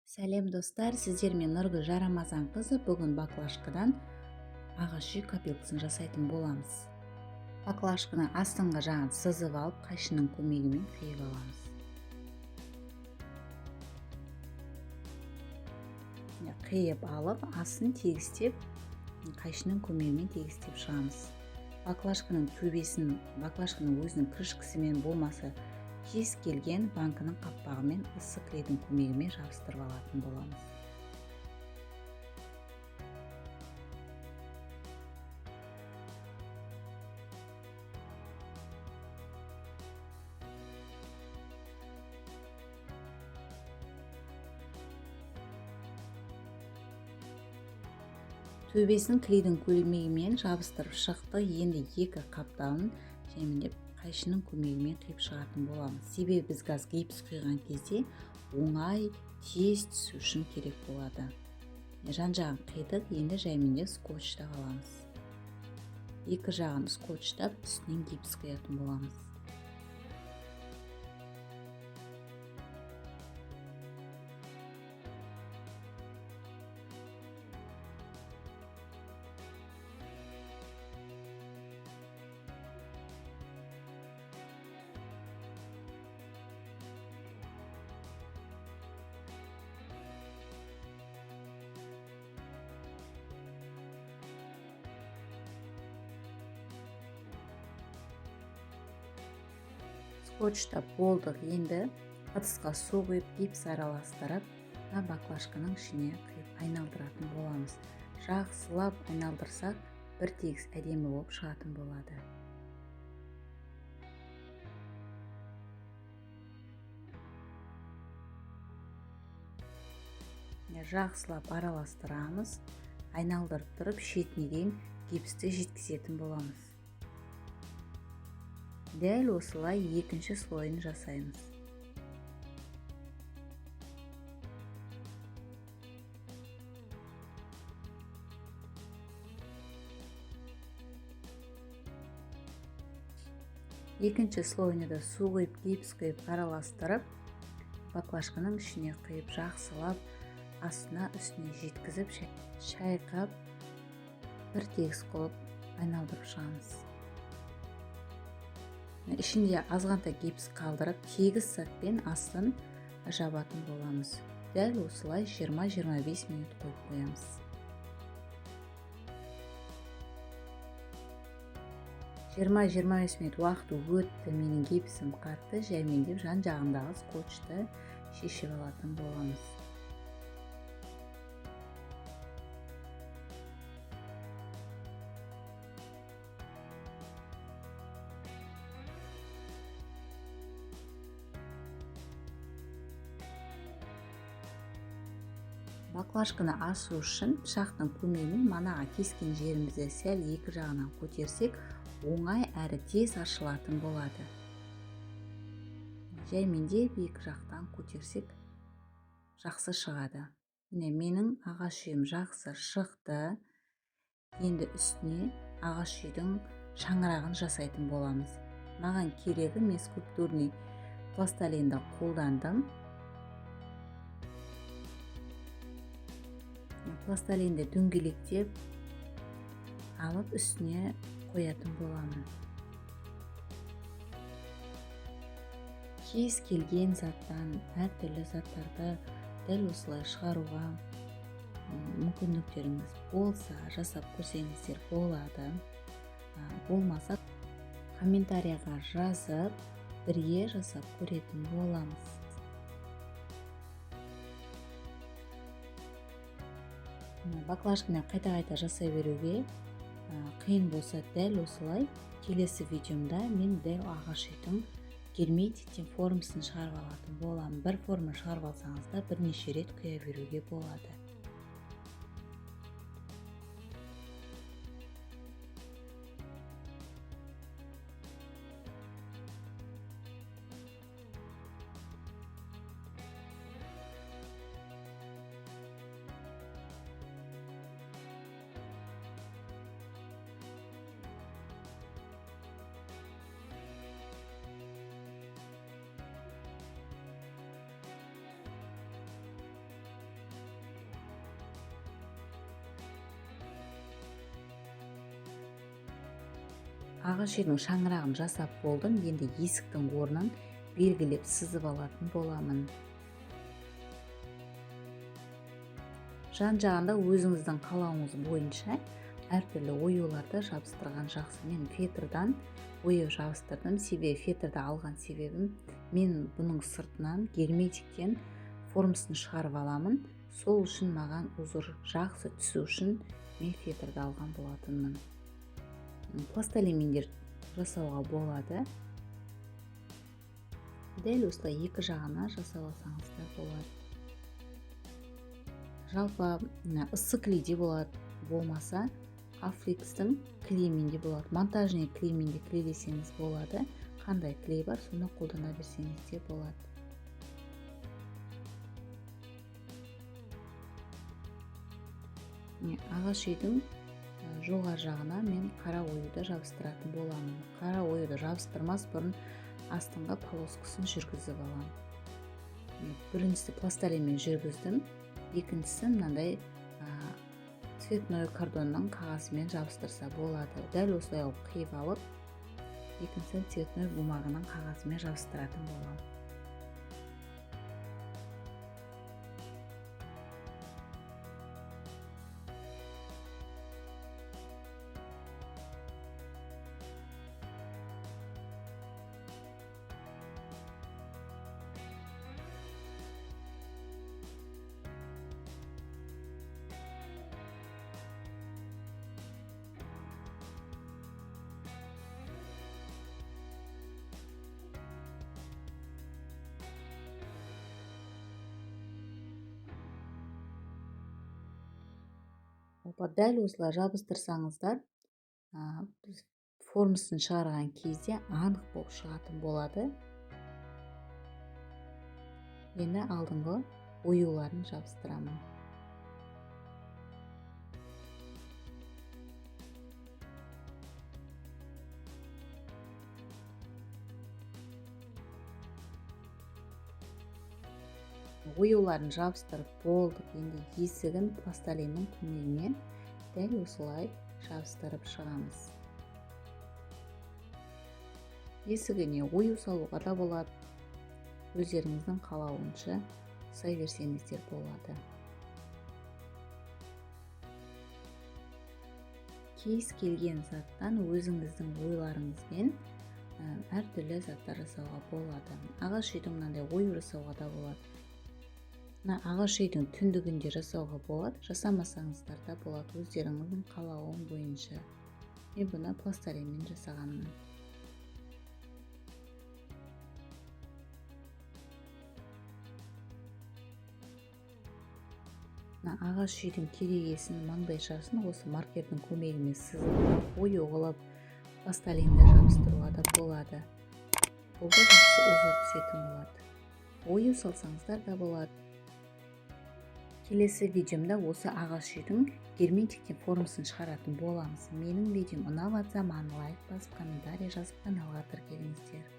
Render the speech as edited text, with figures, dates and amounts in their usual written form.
Сәлем достар, сіздермен Нұргүл Жарамазан қызы бүгін баклажкадан ағаш үй копилкасын жасайтын боламыз. Баклажканы астыңғы жағын сызып алып, қайшының көмегімен қиып аламыз. Қиып алып, астын тегістеп, қайшының көмегімен тегістеп шығамыз. Баклажканың төбесін, баклажканың өзінің крышкасымен болмаса, кез келген банкының қаппағымен ыстық клейдің көмегімен жабыстырып алатын боламыз. Төбесін клейдің көмегімен жабыстырып шықты. Енді екі қапталын жеміндеп қайшының көмегімен қиып шығатын боламыз. Себебі біз газ гипс құйған кезде оңай, тез түсу үшін керек болады. Жан жағын қидық, енді жаймендеп скотчтап аламыз. Екі жағын скотчтап, үстінен гипс құятын боламыз. Скотчтап болдық. Енді ыдысқа су құйып, гипс араластырып, баклажканың ішіне құйып айналдыратын боламыз. Жақсылап айналдырсақ, бір тегіс әдемі болып шығатын болады. Жақсылап араластырамыз, айналдырып тұрып, шетіне дейін гипсті жеткізетін боламыз. Дәл осылай екінші слойын жасаймыз. Екінші слойына да су құйып, гипс құйып араластырып, баклажканың ішіне құйып, жақсылап астына үстіне жеткізіп, шайқап, бір тегіс қылып айналдырып шығамыз. Ішінде азғантай гипс қалдырып, тегіс затпен астын жабатын боламыз. Дәл осылай 20-25 минут қойып қоямыз. Жиырма минут уақыт өтті, менің гипсім қатты, жаймендеп жан жағындағы скотчты шешіп алатын боламыз. Баклажканы асу үшін пышақтың көмегімен манаға кескен жерімізді сәл екі жағынан көтерсек, оңай әрі тез ашылатын болады. Жаймендеп екі жақтан көтерсек, жақсы шығады. Менің ағаш үйім жақсы шықты. Енді үстіне ағаш үйдің шаңырағын жасайтын боламыз. Маған керегі, мен скульптурный пластилинді қолдандым. Пластилинді дөңгелектеп алып үстіне қоятын боламын. Кез келген заттан әртүрлі заттарды дәл осылай шығаруға мүмкіндіктеріңіз болса, жасап көрсеңіздер болады. Болмаса, комментарияға жазып, бірге жасап көретін боламыз. Баклажканы қайта-қайта жасай беруге қиын болса, дәл осылай келесі видеомда мен дәл ағаш үйдің герметиктен формасын шығарып алатын боламын. Бір форма шығарып алсаңыз да бірнеше рет құя беруге болады. ағаш үйдің шаңырағын жасап болдым. Енді есіктің орнын белгілеп сызып алатын боламын. Жан-жағында өзіңіздің қалауыңыз бойынша әртүрлі оюларды жабыстырған жақсы. Мен фетрдан ою жабыстырдым. Фетрді алған себебім, мен бұның сыртынан герметиктен формасын шығарып аламын. Сол үшін маған узор жақсы түсу үшін мен фетрді алған болатынмын. Пластилинмен жасауға болады. Дәл осылай екі жағына жасап алсаңыз да болады. Жалпы ыссы клейде болады, болмаса Афликстің клеймен де болады. Монтажный клеймен де клейлесеңіз болады. Қандай клей бар, соны қолдана берсеңіз де болады. Ағаш үйдің жоғары жағына мен қара оюды жабыстыратын боламын. Қара оюды жабыстырмас бұрын астыңғы полоскасын жүргізіп аламын. Біріншісі пластилинмен жүргіздім, екіншісі мынандай цветной картонның қағазымен жабыстырса болады. Дәл осылай қиып алып, екіншісі цветной бумағының қағазымен жабыстыратын боламын. Дәл осылай жабыстырсаңыздар, формасын шығарған кезде анық болып шығатын болады. Енді алдыңғы оюларын жабыстырамын. Оюларын жабыстырып болдық. Енді есігін пластилиннің көмегімен дәл осылай жабыстырып шығамыз. Есігіне ою салуға да болады. Өздеріңіздің қалауынша сай берсеңіздер болады. Кез келген заттан өзіңіздің ойларыңызбен әртүрлі заттар жасауға болады. Ағаш үйдің мынандай ою жасауға да болады. Ағаш үйдің түндігінде жасауға болады, жасамасаңыздар да болады, өздеріңіздің қалауың бойынша. Мен бұны пластилинмен жасағанмын. Ағаш үйдің керегесін, маңдайшасын осы маркердің көмегімен сызып, ою қылып пластилинді жабыстыруға да болады. Бұл да жақсы узор түсетін болады. Ою салсаңыздар да болады. Келесі видеомда осы ағаш үйдің герметиктен формасын шығаратын боламыз. Менің видеом ұнап жатса, маған лайк басып, комментарий жазып, каналға тіркеліңіздер.